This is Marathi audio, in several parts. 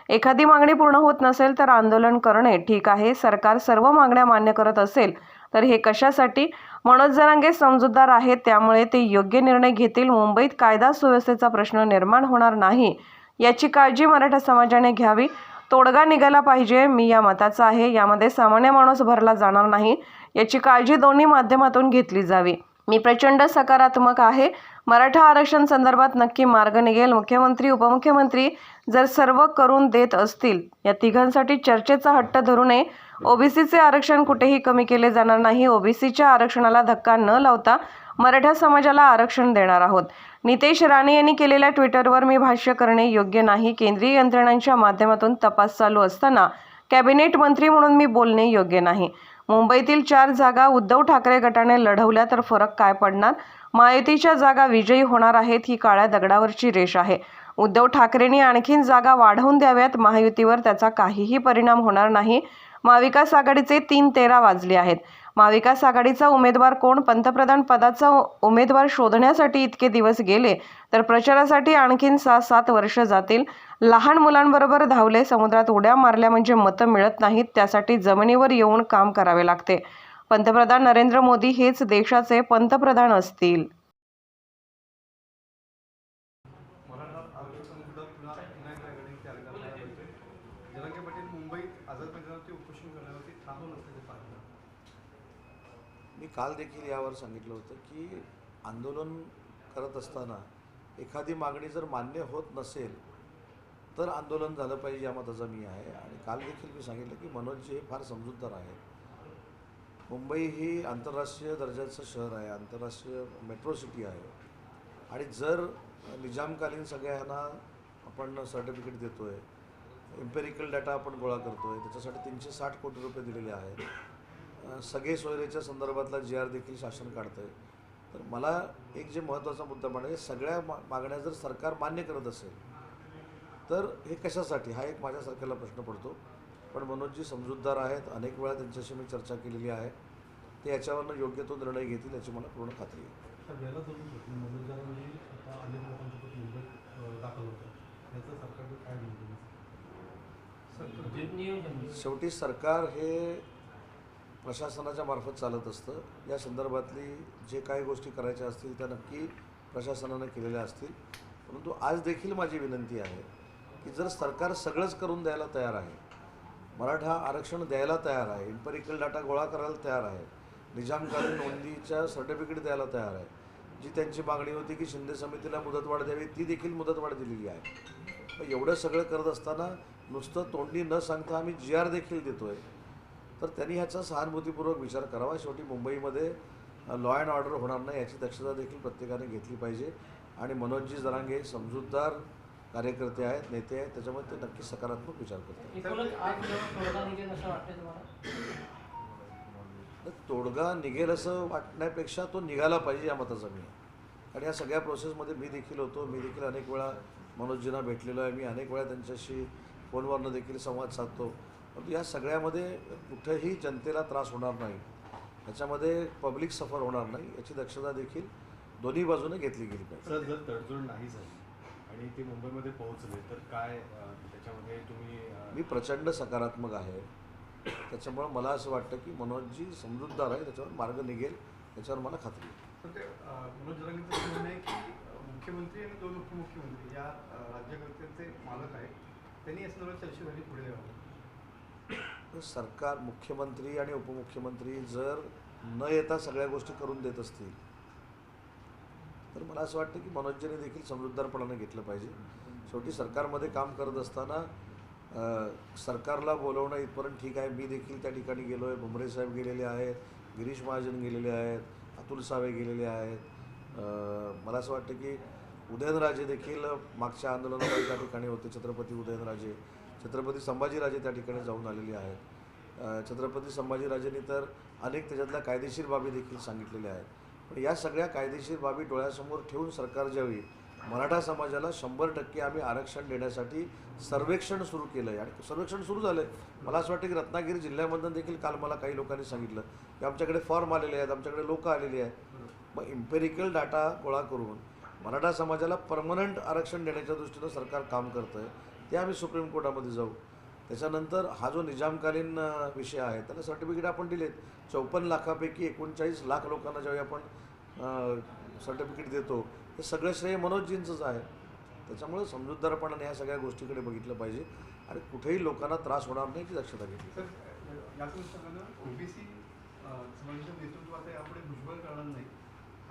एखादी मागणी पूर्ण होत नसेल तर आंदोलन करणे ठीक आहे. सरकार सर्व मागण्या मान्य करत असेल तर हे कशासाठी? मनोज जरांगे समजूतदार आहेत, त्यामुळे ते योग्य निर्णय घेतील. मुंबईत कायदा सुव्यवस्थेचा प्रश्न निर्माण होणार नाही याची काळजी मराठा समाजाने घ्यावी. तोडगा निघाला पाहिजे, मी या मताचा आहे. यामध्ये सामान्य माणूस भरला जाणार नाही याची काळजी दोन्ही माध्यमातून घेतली जावी. मी प्रचंड सकारात्मक आहे. मराठा आरक्षण संदर्भात नक्की मार्ग निघेल. मुख्यमंत्री उपमुख्यमंत्री जर सर्व करून देत असतील, या तिघांसाठी चर्चेचा हट्ट धरू नये. ओबीसीचे आरक्षण कुठेही कमी केले जाणार नाही. ओबीसीच्या आरक्षणाला धक्का न लावता मराठा समाजाला आरक्षण देणार आहोत. नितेश राणे यांनी केलेल्या ट्विटरवर मी भाष्य करणे योग्य नाही. केंद्रीय यंत्रणांच्या माध्यमातून तपास चालू असताना कॅबिनेट मंत्री म्हणून मी बोलणे योग्य नाही. मुंबईतील 4 जागा उद्धव ठाकरे गटाने लढवल्या तर फरक काय पडणार? महायुतीच्या जागा विजयी होणार आहेत, ही काळ्या दगडावरची रेष आहे. उद्धव ठाकरेंनी आणखीन जागा वाढवून द्याव्यात. महायुतीवर त्याचा काहीही परिणाम होणार नाही. महाविकास आघाडीचे 3-13 वाजले आहेत. महाविकास आघाडीचा उमेदवार कोण? पंतप्रधान पदाचा उमेदवार शोधण्यासाठी इतके दिवस गेले तर प्रचारासाठी आणखीन 6-7 वर्ष जातील. लहान मुलांबरोबर धावले, समुद्रात उड्या मारल्या म्हणजे मतं मिळत नाहीत. त्यासाठी जमिनीवर येऊन काम करावे लागते. पंतप्रधान नरेंद्र मोदी हेच देशाचे पंतप्रधान असतील. जरांगे पाटील मुंबईत आझाद मैदानावरती उपोषण करण्यावरती ठाम नसल्याचे पाहिलं. मी काल देखील यावर सांगितलं होतं की आंदोलन करत असताना एखादी मागणी जर मान्य होत नसेल तर आंदोलन झालं पाहिजे, या मताचा मी आहे. आणि काल देखील मी सांगितलं की मनोजजी हे फार समजूतदार आहेत. मुंबई ही आंतरराष्ट्रीय दर्जाचं शहर आहे, आंतरराष्ट्रीय मेट्रो सिटी आहे. आणि जर निजामकालीन सगळ्यांना आपण सर्टिफिकेट देतो आहे, एम्पेरिकल डाटा आपण गोळा करतो आहे, त्याच्यासाठी 360 कोटी रुपये दिलेले आहेत. सगळे सोयरेच्या संदर्भातला GR देखील शासन काढतं आहे. तर मला एक जे महत्त्वाचा मुद्दा म्हणजे सगळ्या मागण्या जर सरकार मान्य करत असेल तर हे कशासाठी, हा एक माझ्यासारख्याला प्रश्न पडतो. पण मनोजजी समजूतदार आहेत. अनेक वेळा त्यांच्याशी मी चर्चा केलेली आहे. ते याच्यावरनं योग्य तो निर्णय घेतील याची मला पूर्ण खात्री आहे. शेवटी सरकार हे प्रशासनाच्या मार्फत चालत असतं. या संदर्भातली जे काही गोष्टी करायच्या असतील त्या नक्की प्रशासनाने केलेल्या असतील. परंतु आज देखील माझी विनंती आहे की जर सरकार सगळंच करून द्यायला तयार आहे, मराठा आरक्षण द्यायला तयार आहे, एम्पेरिकल डाटा गोळा करायला तयार आहे, निजामकालीन नोंदीच्या सर्टिफिकेट द्यायला तयार आहे, जी त्यांची मागणी होती की शिंदे समितीला मुदतवाढ द्यावी ती देखील मुदतवाढ दिलेली आहे. पण एवढं सगळं करत असताना नुसतं तोंडी न सांगता आम्ही GR देखील देतो आहे, तर त्यांनी ह्याचा सहानुभूतीपूर्वक विचार करावा. शेवटी मुंबईमध्ये लॉ अँड ऑर्डर होणार नाही याची दक्षता देखील प्रत्येकाने घेतली पाहिजे. आणि मनोजजी जरांगे समजूतदार कार्यकर्ते आहेत, नेते आहेत, त्याच्यामुळे ते नक्की सकारात्मक विचार करतात. तोडगा निघेल असं वाटण्यापेक्षा तो निघाला पाहिजे या मताचा मी आहे. आणि या सगळ्या प्रोसेसमध्ये मी देखील होतो. मी देखील अनेक वेळा मनोजजींना भेटलेलो आहे. मी अनेक वेळा त्यांच्याशी फोनवरनं देखील संवाद साधतो. परंतु या सगळ्यामध्ये कुठेही जनतेला त्रास होणार नाही, याच्यामध्ये पब्लिक सफर होणार नाही याची दक्षता देखील दोन्ही बाजूने घेतली गेली पाहिजे. जर तडजोड नाही झाली आणि ते मुंबईमध्ये पोहोचले तर काय त्याच्यामध्ये तुम्ही? मी प्रचंड सकारात्मक आहे. त्याच्यामुळं मला असं वाटतं की मनोजजी समजूतदार आहे, त्याच्यावर मार्ग निघेल याच्यावर मला खात्री आहे. मनोज जरांगेंचं म्हणणं आहे की मुख्यमंत्री आणि 2 उपमुख्यमंत्री या राज्यकर्त्यांचे मालक आहेत, त्यांनी या संदर्भात चर्चेसाठी पुढे यावं. सरकार, मुख्यमंत्री आणि उपमुख्यमंत्री जर न येता सगळ्या गोष्टी करून देत असतील तर मला असं वाटतं की मनोजजीने देखील समजूतदारपणाने घेतलं पाहिजे. शेवटी सरकारमध्ये काम करत असताना सरकारला बोलवणं इथपर्यंत ठीक आहे. मी देखील त्या ठिकाणी गेलो आहे. भुमरे साहेब गेलेले आहेत, गिरीश महाजन गेलेले आहेत, अतुल सावे गेलेले आहेत. मला असं वाटतं की उदयनराजे देखील मागच्या आंदोलनामध्ये त्या ठिकाणी होते. छत्रपती उदयनराजे, छत्रपती संभाजीराजे त्या ठिकाणी जाऊन आलेले आहेत. छत्रपती संभाजीराजेंनी तर अनेक त्याच्यातल्या कायदेशीर बाबी देखील सांगितलेल्या आहेत. पण या सगळ्या कायदेशीर बाबी डोळ्यासमोर ठेवून सरकार ज्यावेळी मराठा समाजाला 100% आम्ही आरक्षण देण्यासाठी सर्वेक्षण सुरू केलं आहे आणि सर्वेक्षण सुरू झालं आहे. मला असं वाटतं की रत्नागिरी जिल्ह्यामधून देखील काल मला काही लोकांनी सांगितलं की आमच्याकडे फॉर्म आलेले आहेत, आमच्याकडे लोक आलेली आहेत. मग एम्पेरिकल डाटा गोळा करून मराठा समाजाला परमनंट आरक्षण देण्याच्या दृष्टीनं सरकार काम करतं आहे. ते आम्ही सुप्रीम कोर्टामध्ये जाऊ. त्याच्यानंतर हा जो निजामकालीन विषय आहे त्याला सर्टिफिकेट आपण दिलेत. 54 लाखापैकी 39 लाख लोकांना ज्यावेळी आपण सर्टिफिकेट देतो हे सगळं श्रेय मनोजजींचंच आहे. त्याच्यामुळे समजूतदारपणाने ह्या सगळ्या गोष्टीकडे बघितलं पाहिजे आणि कुठेही लोकांना त्रास होणार नाही याची दक्षता घेतली. सर याच अनुषंगानं ओबीसी समाजाच्या नेतृत्वात यापुढे भुजबळ करणार नाही.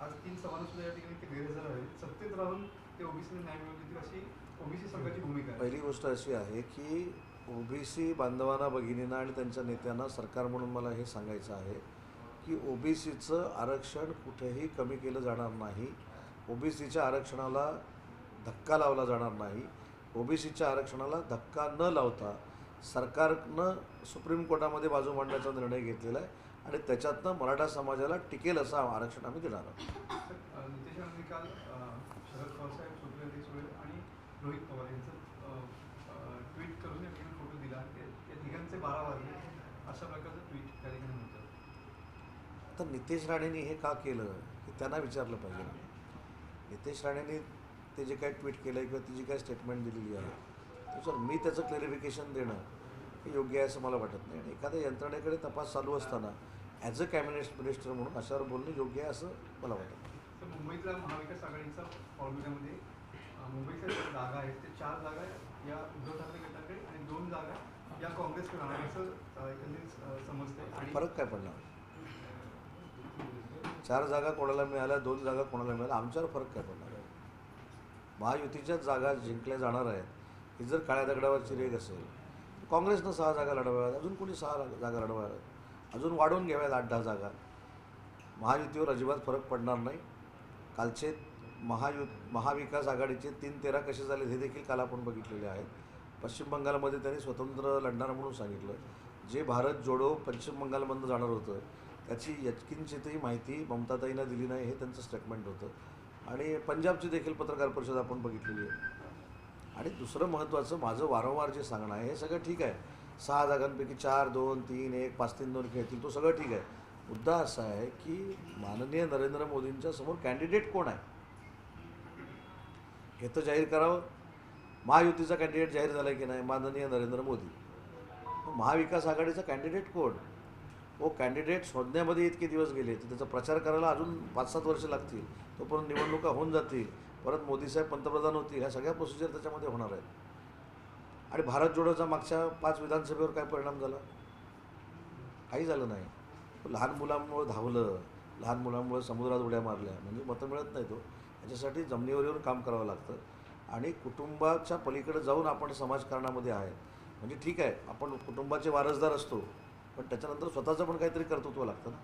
आज 3 सभासुद्धा या ठिकाणी ते गैरहजर आहेत. सत्तेत राहून ते ओबीसीने न्याय मिळवून देतील अशी ओबीसी संघाची भूमिका आहे. पहिली गोष्ट अशी आहे की ओबीसी बांधवांना, भगिनींना आणि त्यांच्या नेत्यांना सरकार म्हणून मला हे सांगायचं आहे की ओबीसीचं आरक्षण कुठेही कमी केलं जाणार नाही. ओबीसीच्या आरक्षणाला धक्का लावला जाणार नाही. ओबीसीच्या आरक्षणाला धक्का न लावता सरकारनं सुप्रीम कोर्टामध्ये बाजू मांडण्याचा निर्णय घेतलेला आहे आणि त्याच्यातनं मराठा समाजाला टिकेल असं आरक्षण आम्ही देणार आहोत. नितेश राणेंनी काल शरद पवारसाहेब, सुप्रियाताई सुळे आणि रोहित पवार यांचं ट्विट करून या ठिकाणी फोटो दिला. या तिघांचे 12 वाजले अशा प्रकारचं ट्विट त्या ठिकाणी होतं. तर नितेश राणेंनी हे का केलं हे त्यांना विचारलं पाहिजे ना. नितेश राणेंनी ते जे काही ट्विट केलं आहे किंवा ती जी काही स्टेटमेंट दिलेली आहे त्याच्यावर मी त्याचं क्लॅरिफिकेशन देणं हे योग्य आहे असं मला वाटत नाही. आणि एखाद्या यंत्रणेकडे तपास चालू असताना ॲज अ कॅबिनेट मिनिस्टर म्हणून अशावर बोलणं योग्य आहे असं मला वाटत नाही. तर मुंबईतल्या महाविकास आघाडीचा फॉर्म्युल्यामध्ये मुंबईच्या ज्या जागा आहेत ते 4 जागा या उद्धव ठाकरे गटाकडे आणि 2 जागा या काँग्रेसकडे राहणार असं एकंदरीत समजतंय. आणि फरक काय पडला? 4 जागा कोणाला मिळाल्या, 2 जागा कोणाला मिळाल्या, आमच्यावर फरक काय पडणार आहे? महायुतीच्याच जागा जिंकल्या जाणार आहेत ही जर काळ्या दगडावरची रेग असेल तर काँग्रेसनं 6 जागा लढवाव्यात, अजून कोणी 6 जागा लढवाव्यात, अजून वाढवून घ्याव्यात 8-10 जागा. महायुतीवर अजिबात फरक पडणार नाही. कालचे महाविकास आघाडीचे 3-13 कसे झाले हे देखील काल आपण बघितलेले आहेत. पश्चिम बंगालमध्ये त्यांनी स्वतंत्र लढणार म्हणून सांगितलं. जे भारत जोडो पश्चिम बंगालमधून जाणार होतं त्याची यत्किंचितही माहिती ममताताईंना दिली नाही हे त्यांचं स्टेटमेंट होतं. आणि पंजाबची देखील पत्रकार परिषद आपण बघितलेली आहे. आणि दुसरं महत्त्वाचं माझं वारंवार जे सांगणं आहे हे सगळं ठीक आहे. 6 जागांपैकी 4, 2, 3, 1, 5-3-2 खेळतील तो सगळं ठीक आहे. मुद्दा असा आहे की माननीय नरेंद्र मोदींच्या समोर कॅन्डिडेट कोण आहे हे तर जाहीर करावं. महायुतीचा कॅन्डिडेट जाहीर झाला की नाही? माननीय नरेंद्र मोदी. महाविकास आघाडीचा कॅन्डिडेट कोण? कॅन्डिडेट शोधण्यामध्ये इतके दिवस गेले तर त्याचा प्रचार करायला अजून 5-7 वर्ष लागतील. तोपर्यंत निवडणुका होऊन जातील, परत मोदीसाहेब पंतप्रधान होतील, ह्या सगळ्या प्रोसिजर त्याच्यामध्ये होणार आहेत. आणि भारत जोडोचा मागच्या 5 विधानसभेवर काय परिणाम झाला? काही झालं नाही. लहान मुलांमुळं धावलं, लहान मुलांमुळे समुद्रात उड्या मारल्या म्हणजे मतं मिळत नाही. तो याच्यासाठी जमिनीवर येऊन काम करावं लागतं. आणि कुटुंबाच्या पलीकडे जाऊन आपण समाजकारणामध्ये आहे म्हणजे ठीक आहे, आपण कुटुंबाचे वारसदार असतो पण त्याच्यानंतर स्वतःचं पण काहीतरी कर्तृत्व लागतं ना.